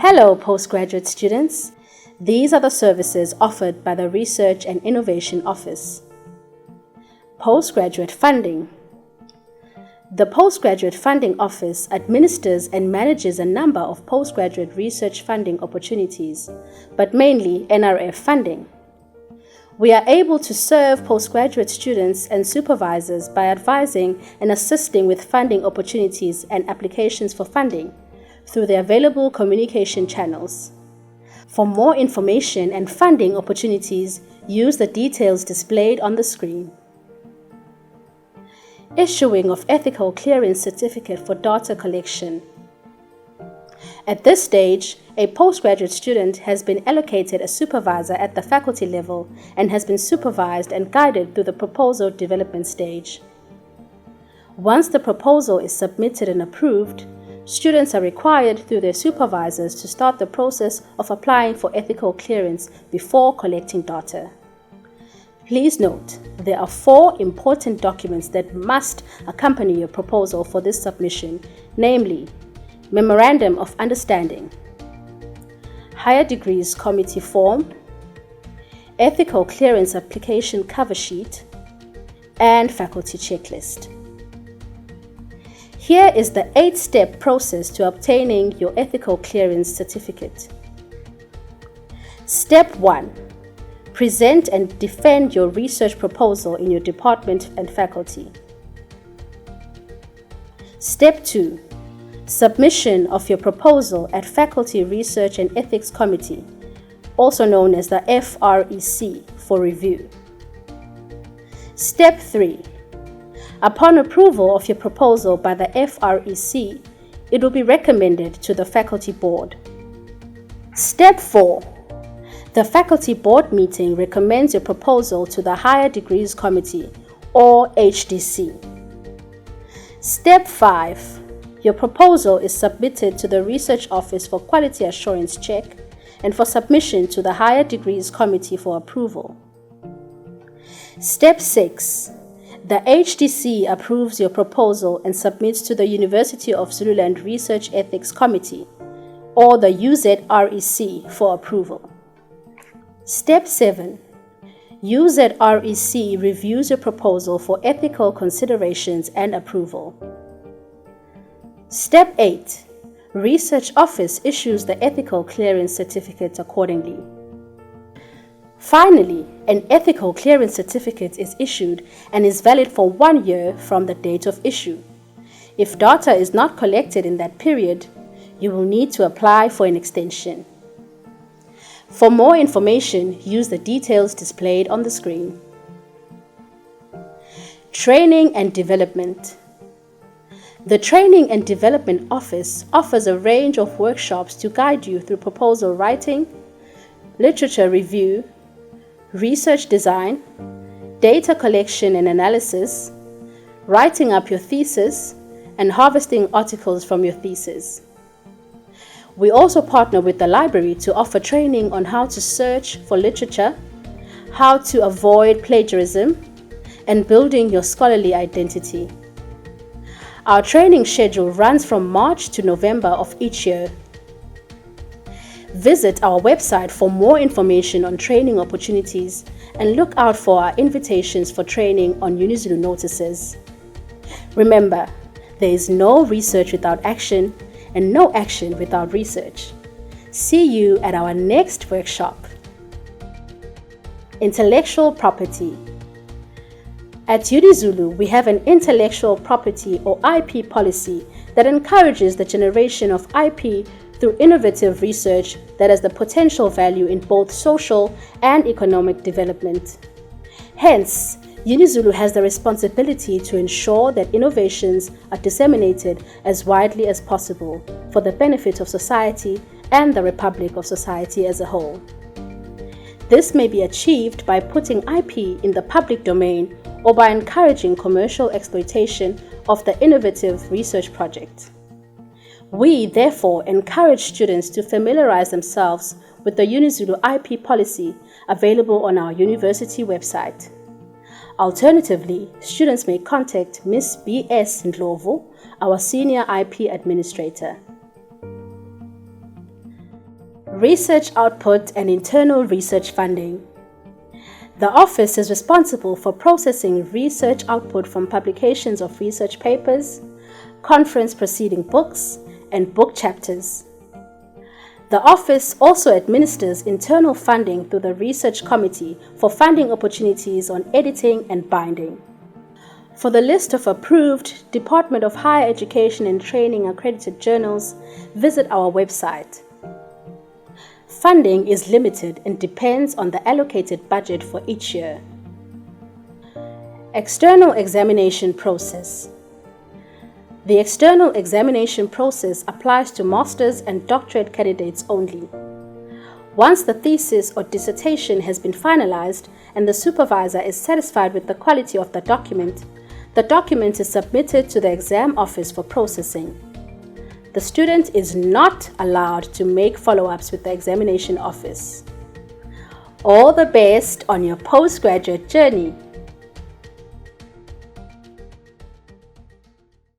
Hello, postgraduate students. These are the services offered by the Research and Innovation Office. Postgraduate funding. The Postgraduate Funding Office administers and manages a number of postgraduate research funding opportunities, but mainly NRF funding. We are able to serve postgraduate students and supervisors by advising and assisting with funding opportunities and applications for funding through the available communication channels. For more information and funding opportunities, use the details displayed on the screen. Issuing of Ethical Clearance Certificate for Data Collection. At this stage, a postgraduate student has been allocated a supervisor at the faculty level and has been supervised and guided through the proposal development stage. Once the proposal is submitted and approved, students are required through their supervisors to start the process of applying for ethical clearance before collecting data. Please note, there are 4 important documents that must accompany your proposal for this submission, namely, Memorandum of Understanding, Higher Degrees Committee Form, Ethical Clearance Application Cover Sheet, and Faculty Checklist. Here is the 8-step process to obtaining your Ethical Clearance Certificate. Step 1. Present and defend your research proposal in your department and faculty. Step 2. Submission of your proposal at Faculty Research and Ethics Committee, also known as the FREC, for review. Step 3. Upon approval of your proposal by the FREC, it will be recommended to the Faculty Board. Step 4. The Faculty Board meeting recommends your proposal to the Higher Degrees Committee, or HDC. Step 5. Your proposal is submitted to the Research Office for Quality Assurance Check and for submission to the Higher Degrees Committee for approval. Step 6. The HDC approves your proposal and submits to the University of Zululand Research Ethics Committee, or the UZREC, for approval. Step 7. UZREC reviews your proposal for ethical considerations and approval. Step 8. Research Office issues the Ethical Clearance Certificate accordingly. Finally, an Ethical Clearance Certificate is issued and is valid for 1 year from the date of issue. If data is not collected in that period, you will need to apply for an extension. For more information, use the details displayed on the screen. Training and Development. The Training and Development Office offers a range of workshops to guide you through proposal writing, literature review, research design, data collection and analysis, writing up your thesis, and harvesting articles from your thesis. We also partner with the library to offer training on how to search for literature, how to avoid plagiarism, and building your scholarly identity. Our training schedule runs from March to November of each year. Visit our website for more information on training opportunities and look out for our invitations for training on UniZulu notices. Remember, there is no research without action and no action without research. See you at our next workshop. Intellectual property. At UniZulu, we have an intellectual property or IP policy that encourages the generation of IP through innovative research that has the potential value in both social and economic development. Hence, UniZulu has the responsibility to ensure that innovations are disseminated as widely as possible for the benefit of society and the Republic of Society as a whole. This may be achieved by putting IP in the public domain or by encouraging commercial exploitation of the innovative research project. We, therefore, encourage students to familiarize themselves with the UniZulu IP policy available on our university website. Alternatively, students may contact Ms. B.S. Ndlovu, our Senior IP Administrator. research output and internal research funding. The office is responsible for processing research output from publications of research papers, conference preceding books, and book chapters. The office also administers internal funding through the Research Committee for funding opportunities on editing and binding. For the list of approved Department of Higher Education and Training accredited journals, visit our website. Funding is limited and depends on the allocated budget for each year. External examination process. The external examination process applies to master's and doctorate candidates only. Once the thesis or dissertation has been finalized and the supervisor is satisfied with the quality of the document is submitted to the exam office for processing. The student is not allowed to make follow-ups with the examination office. All the best on your postgraduate journey.